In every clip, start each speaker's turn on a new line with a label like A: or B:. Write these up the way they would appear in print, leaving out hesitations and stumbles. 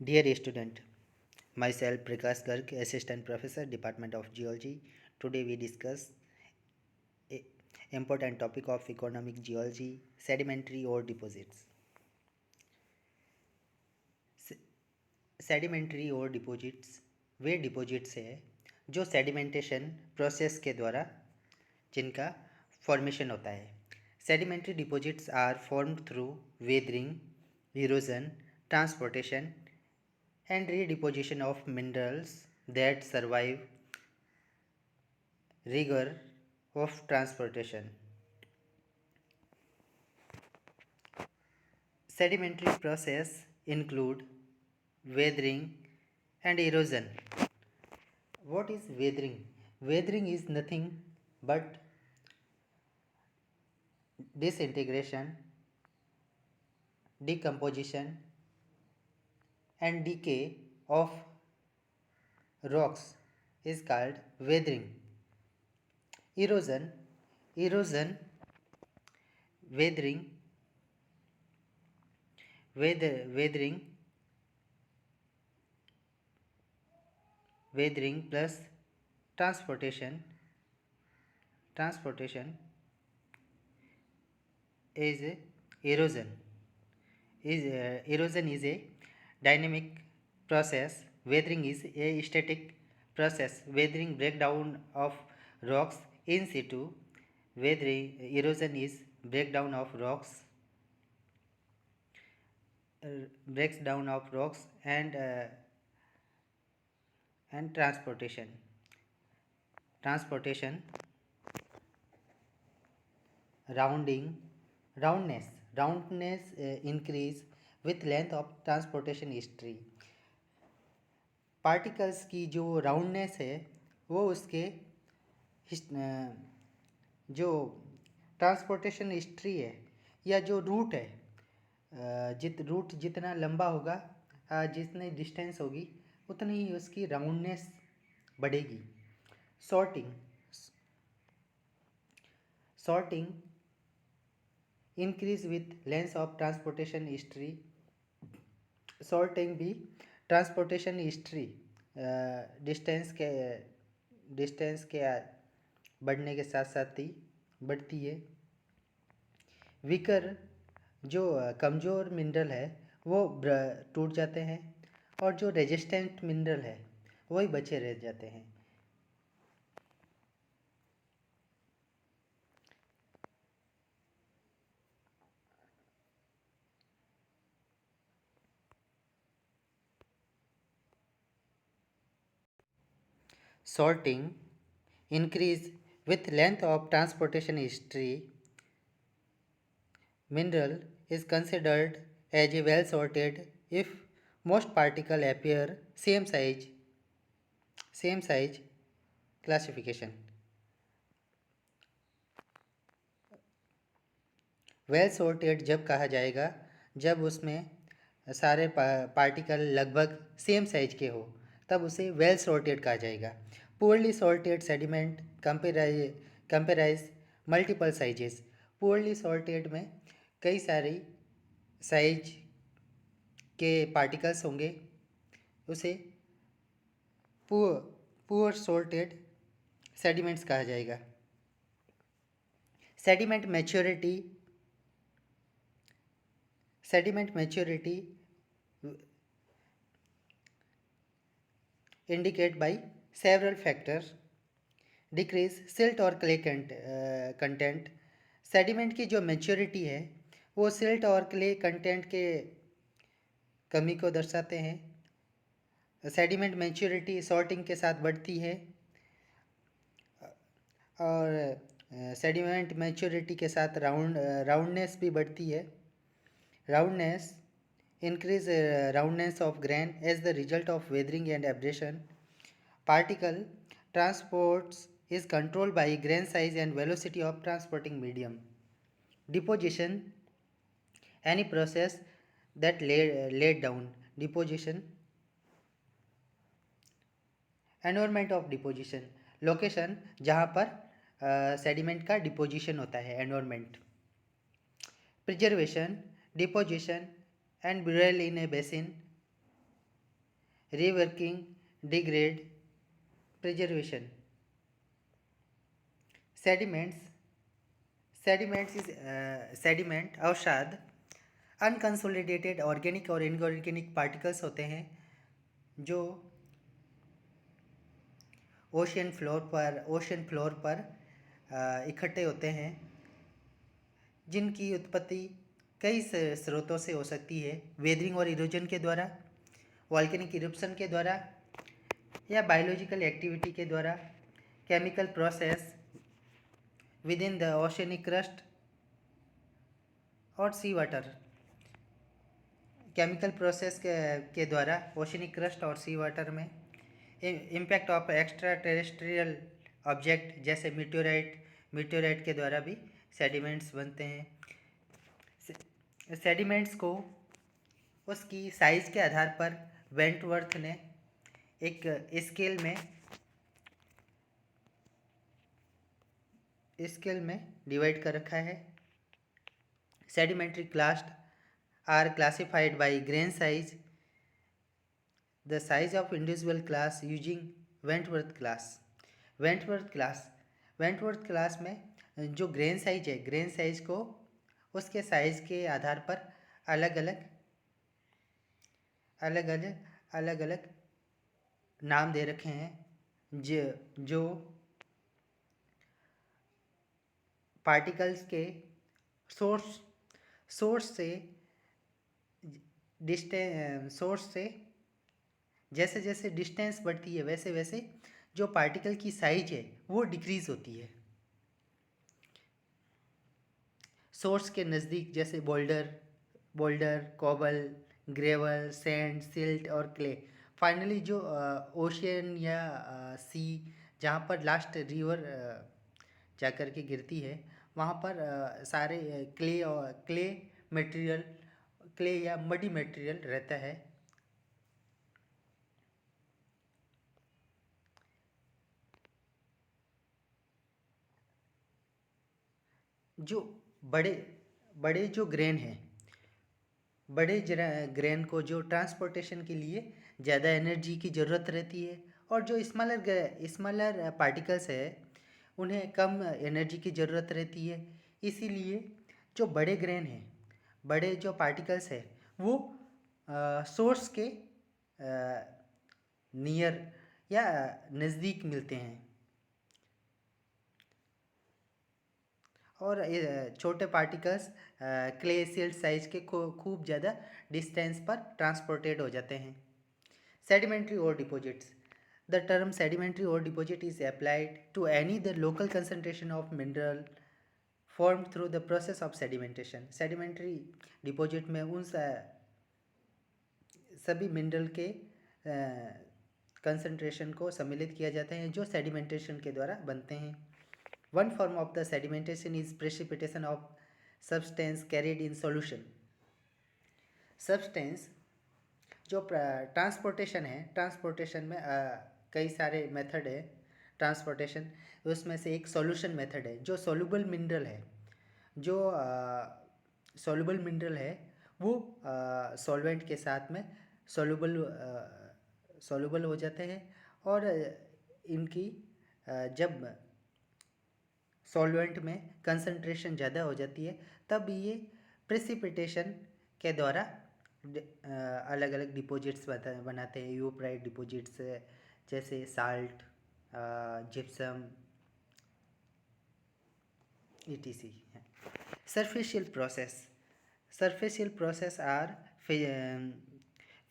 A: Dear student, myself Prakash Garg, Assistant Professor, Department of Geology. Today we discuss a important topic of economic geology, sedimentary ore deposits. Se- Sedimentary ore deposits way deposits है जो sedimentation process के द्वारा जिनका formation होता है. Sedimentary deposits are formed through weathering, erosion, transportation and redeposition of minerals that survive rigor of transportation. Sedimentary process include weathering and erosion. What is weathering? Weathering is nothing but disintegration, decomposition and decay of rocks is called weathering. Erosion, erosion, weathering, weathering, weathering plus transportation is erosion. Erosion is a dynamic process. Weathering is a static process. Weathering breakdown of rocks in situ. Weathering erosion is breakdown of rocks, breaks down of rocks and transportation, rounding, roundness increase with length of transportation history. Particles की जो roundness है वो उसके जो transportation history है या जो root है, रूट जितना लंबा होगा, जितनी डिस्टेंस होगी उतनी ही उसकी राउंडनेस बढ़ेगी. Sorting increase with length of transportation history. Sorting भी ट्रांसपोर्टेशन हिस्ट्री डिस्टेंस के बढ़ने के साथ साथ ही बढ़ती है. वीकर जो कमज़ोर मिनरल है वो टूट जाते हैं और जो रेजिस्टेंट मिनरल है वही बचे रह जाते हैं. Sorting increase with length of transportation history. Mineral is considered as a well sorted if most particles appear same size. Classification. Well sorted जब कहा जाएगा जब उसमें सारे पार्टिकल लगभग सेम साइज के हो, तब उसे वेल sorted कहा जाएगा. Poorly sorted sediment comprises multiple sizes. Poorly sorted में कई सारी साइज के पार्टिकल्स होंगे, उसे पुअर sorted सेडिमेंट्स कहा जाएगा. Sediment maturity indicate by several factors. Decrease silt और क्ले कंटेंट. सेडिमेंट की जो मैच्योरिटी है वो सिल्ट और क्ले कंटेंट के कमी को दर्शाते हैं. सेडिमेंट मैच्योरिटी सॉर्टिंग के साथ बढ़ती है और सेडिमेंट मैच्योरिटी के साथ राउंडनेस भी बढ़ती है. Roundness increase roundness of grain as the result of weathering and abrasion. Particle transports is controlled by grain size and velocity of transporting medium. Deposition, any process that laid down. Deposition. Environment of deposition, location जहाँ पर sediment का deposition होता है. Environment. Preservation, deposition and burial in a basin. reworking, degrade, preservation. Sediments. Sediment अवसाद unconsolidated organic और inorganic particles होते हैं जो ओशन फ्लोर पर इकट्ठे होते हैं, जिनकी उत्पत्ति कई स्रोतों से हो सकती है, वेदरिंग और इरोजन के द्वारा, वॉल्केनिक इरप्शन के द्वारा या बायोलॉजिकल एक्टिविटी के द्वारा, chemical process with in the oceanic crust और सी वाटर। केमिकल प्रोसेस के द्वारा ओशनिक क्रस्ट और सी वाटर में impact of extra terrestrial object जैसे मीटेोराइट के द्वारा भी सेडिमेंट्स बनते हैं। सेडिमेंट्स को उसकी साइज़ के आधार पर वेंटवर्थ ने एक स्केल में डिवाइड कर रखा है। Sedimentary class are classified by grain size, the size of individual class using Wentworth class में जो ग्रेन साइज को उसके साइज के आधार पर अलग अलग नाम दे रखे हैं, जो पार्टिकल्स के सोर्स से जैसे जैसे डिस्टेंस बढ़ती है वैसे वैसे जो पार्टिकल की साइज है वो डिक्रीज होती है। सोर्स के नज़दीक जैसे boulder, cobble, gravel, sand, silt और क्ले। फाइनली जो ओशियन या सी जहाँ पर लास्ट रिवर जाकर के गिरती है वहाँ पर सारे क्ले या मडी मटेरियल रहता है। जो बड़े जो ग्रेन हैं, बड़े ग्रेन को जो ट्रांसपोर्टेशन के लिए ज़्यादा एनर्जी की ज़रूरत रहती है, और जो स्मॉलर पार्टिकल्स है उन्हें कम एनर्जी की ज़रूरत रहती है। इसीलिए जो बड़े ग्रेन हैं, बड़े जो पार्टिकल्स है वो सोर्स के नियर या नज़दीक मिलते हैं, और छोटे पार्टिकल्स क्ले सिल्ट साइज के खूब ज़्यादा डिस्टेंस पर ट्रांसपोर्टेड हो जाते हैं। Sedimentary ore deposits. The term sedimentary ore deposit is applied to any the local concentration of mineral formed through the process of sedimentation. Sedimentary deposit में उन सभी मिनरल के कंसंट्रेशन को सम्मिलित किया जाता है जो सेडिमेंटेशन के द्वारा बनते हैं। One form of the sedimentation is precipitation of substance carried in solution. Substance जो ट्रांसपोर्टेशन है, ट्रांसपोर्टेशन में कई सारे मेथड है ट्रांसपोर्टेशन, उसमें से एक सॉल्यूशन मेथड है। जो सॉल्युबल मिनरल है वो सॉल्वेंट के साथ में सॉल्युबल हो जाते हैं, और इनकी जब सॉल्वेंट में कंसंट्रेशन ज़्यादा हो जाती है तब ये प्रेसिपिटेशन के द्वारा अलग अलग डिपॉजिट्स बनाते हैं। यूप्राइट डिपॉजिट्स जैसे salt, gypsum etc. Surfacial process are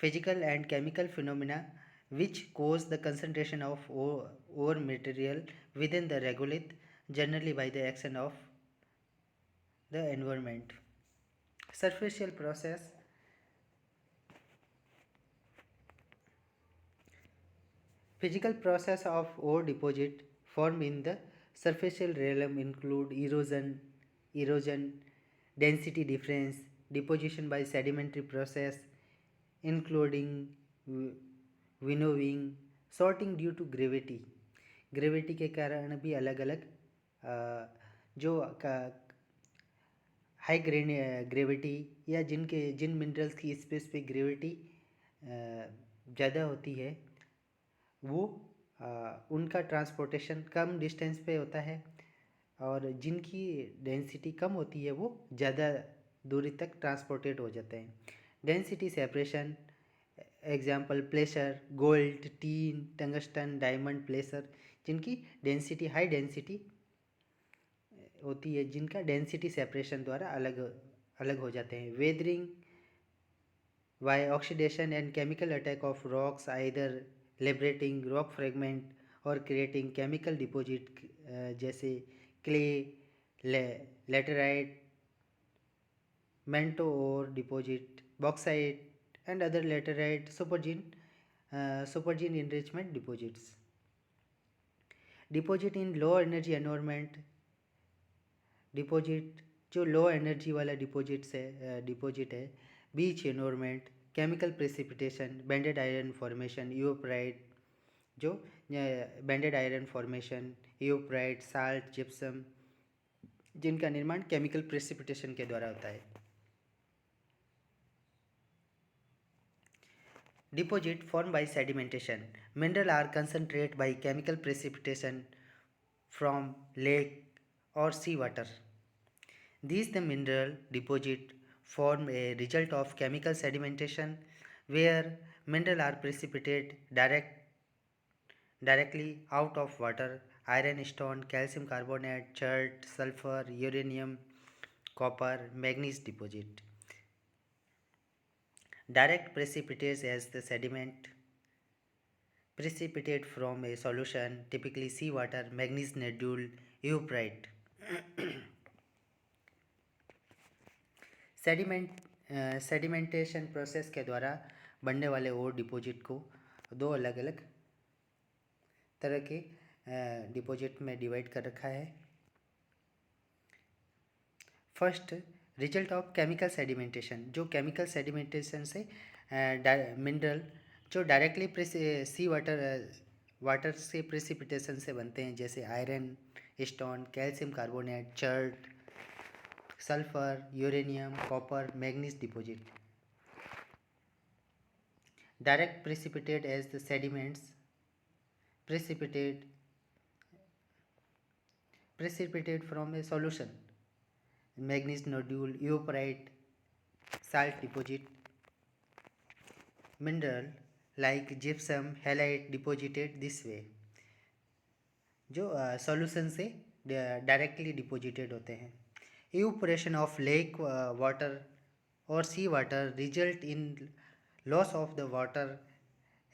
A: physical and chemical phenomena which cause the concentration of ore material within the regolith, generally by the action of the environment. Surfacial process physical process of ore deposit formed in the surfacial realm include erosion, density difference, deposition by sedimentary process, including winnowing, sorting due to gravity. Gravity के कारण भी अलग अलग जो high gravity या जिन minerals की specific gravity ज़्यादा होती है वो उनका ट्रांसपोर्टेशन कम डिस्टेंस पे होता है, और जिनकी डेंसिटी कम होती है वो ज़्यादा दूरी तक ट्रांसपोर्टेड हो जाते हैं। Density separation example प्लेसर, gold, tin, tungsten, diamond, प्लेसर, जिनकी डेंसिटी हाई डेंसिटी होती है, जिनका डेंसिटी सेपरेशन द्वारा अलग अलग हो जाते हैं। Weathering by oxidation and chemical attack of rocks either liberating rock fragment और क्रिएटिंग केमिकल डिपॉजिट जैसे क्ले, लेटेराइट, मेंटो और deposit, bauxite and other laterite supergene enrichment deposits. Deposit in low energy environment, deposit जो low energy वाला deposit है beach environment, chemical precipitation, banded iron formation, यूप्राइड जो banded iron formation, यूप्राइड, salt, gypsum, जिनका निर्माण केमिकल प्रेसिपिटेशन के द्वारा होता है। Deposit formed by sedimentation. Minerals are concentrated by chemical precipitation from lake or sea water. These the mineral deposit form a result of chemical sedimentation where minerals are precipitated directly out of water. Iron, stone, calcium carbonate, chert, sulfur, uranium, copper, manganese deposit. Direct precipitates as the sediment precipitate from a solution, typically seawater, manganese nodule, euprite. Sedimentation process के द्वारा बनने वाले ओर deposit को दो अलग अलग तरह के डिपॉजिट में डिवाइड कर रखा है। First, result of chemical sedimentation, जो केमिकल सेडिमेंटेशन से मिनरल जो डायरेक्टली सी वाटर से प्रेसिपिटेशन से बनते हैं, जैसे iron, stone, calcium carbonate, chert, sulphur, uranium, copper, manganese deposit. Direct precipitate as the sediments precipitate from a solution, manganese nodule, euprite, salt deposit. Mineral like gypsum, halite deposited this way, जो solution से directly deposited होते हैं। Evaporation of lake water और sea water result in loss of the water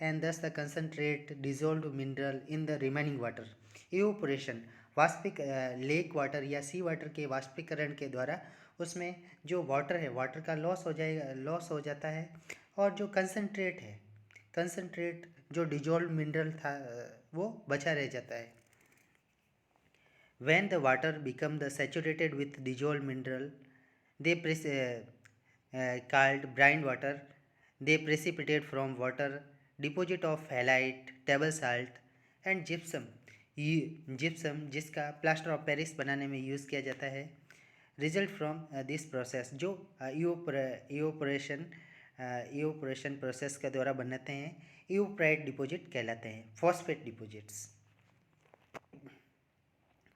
A: and thus the concentrate dissolved mineral in the remaining water. Evaporation वाष्पिक lake water या sea water के वाष्पीकरण के द्वारा उसमें जो वाटर है, वाटर का लॉस हो जाता है, और जो कंसनट्रेट जो डिजोल्व मिनरल था वो बचा रह जाता है। When the water become the saturated with dissolved mineral, they called brine water. They precipitate from water, deposit of halite, table salt and gypsum. Gypsum जिसका प्लास्टर ऑफ पेरिस बनाने में यूज़ किया जाता है, रिजल्ट फ्रॉम दिस प्रोसेस, जो evaporation process के द्वारा बनते हैं, यूप्राइट डिपॉजिट कहलाते हैं।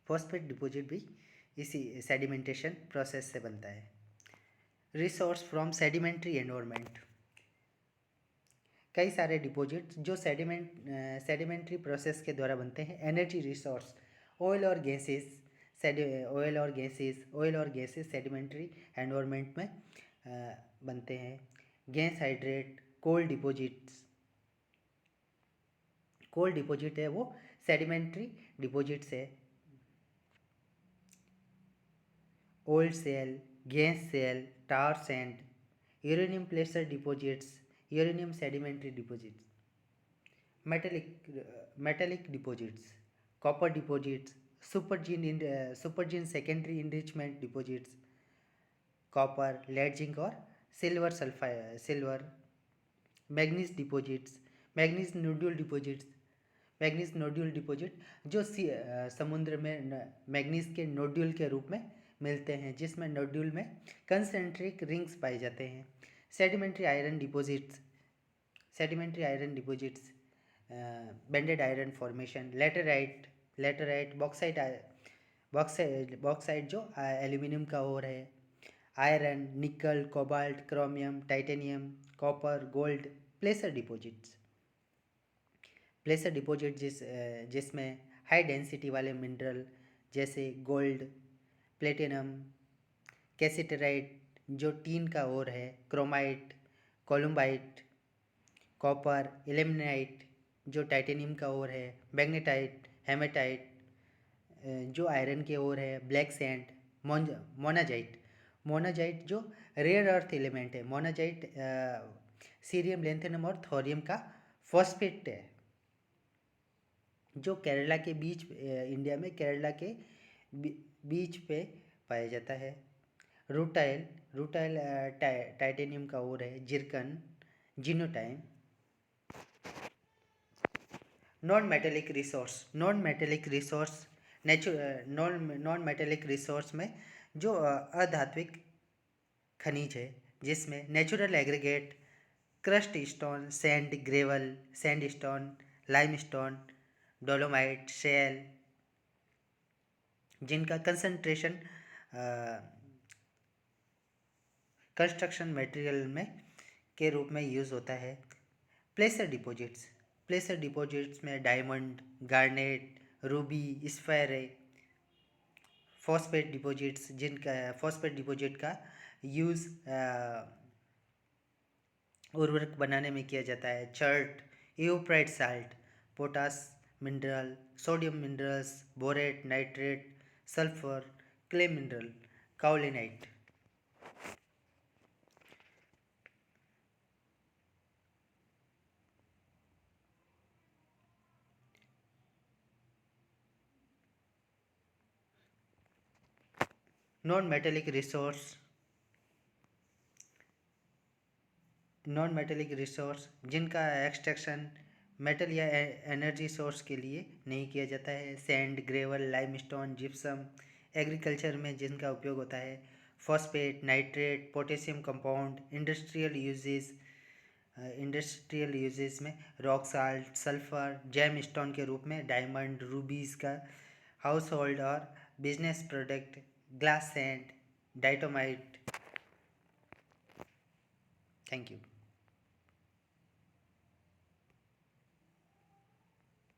A: फॉस्फेट डिपॉजिट भी इसी सेडिमेंटेशन प्रोसेस से बनता है। रिसोर्स फ्रॉम सेडिमेंट्री एनवायरनमेंट, कई सारे डिपॉजिट जो सेडिमेंट्री प्रोसेस के द्वारा बनते हैं। एनर्जी रिसोर्स, ऑयल और गैसेस सेडिमेंट्री एनवायरनमेंट में बनते हैं। गैस हाइड्रेट, कोल डिपॉजिट है वो सेडिमेंट्री डिपॉजिट्स है। Oil shale, gas shale, tar sand, uranium placer deposits, uranium sedimentary deposits. Metallic deposits, copper deposits, supergene secondary enrichment deposits, copper, lead, zinc और silver. Manganese deposits, manganese nodule deposit जो समुद्र में manganese के nodule के रूप में मिलते हैं, जिसमें नोड्यूल में कंसेंट्रिक रिंग्स पाए जाते हैं। Sedimentary iron deposits, sedimentary iron deposits, banded iron formation, laterite, bauxite जो एल्यूमिनियम का ओर है, iron, nickel, cobalt, chromium, titanium, copper, gold, placer deposits. Placer deposit जिसमें हाई डेंसिटी वाले मिनरल जैसे गोल्ड, प्लेटिनम, कैसिटराइट जो टीन का ore है, chromite, columbite, copper, ilmenite जो टाइटेनियम का ओर है, मैग्नेटाइट, हेमेटाइट जो आयरन के ओर है, ब्लैक सैंड, मोनाजाइट जो रेयर अर्थ एलिमेंट है। मोनाजाइट सीरियम, लैंथेनम और थोरियम का फॉस्फेट है जो केरला के बीच, इंडिया में केरला के बीच पे पाया जाता है। रूटाइल टाइटेनियम का ओर है, zircon, xenotime. Non metallic resource में जो अधात्विक खनिज है जिसमें natural aggregate, crushed stone, sandstone, limestone, dolomite, shale जिनका कंसंट्रेशन कंस्ट्रक्शन मटेरियल में के रूप में यूज़ होता है। प्लेसर डिपॉजिट्स में diamond, garnet, ruby, sapphire, phosphate deposit का यूज़ उर्वरक बनाने में किया जाता है। Chert, evaporite salt, potash mineral, sodium minerals, borate, nitrate, sulphur, clay mineral, kaolinite. Non metallic resource जिनका एक्सट्रैक्शन मेटल या एनर्जी सोर्स के लिए नहीं किया जाता है। Sand, gravel, limestone, gypsum agriculture में जिनका उपयोग होता है। Phosphate, nitrate, potassium compound, industrial uses में rock salt, sulphur, gemstone के रूप में डायमंड, रूबीज का हाउस होल्ड और business product, glass sand, diatomite. Thank you.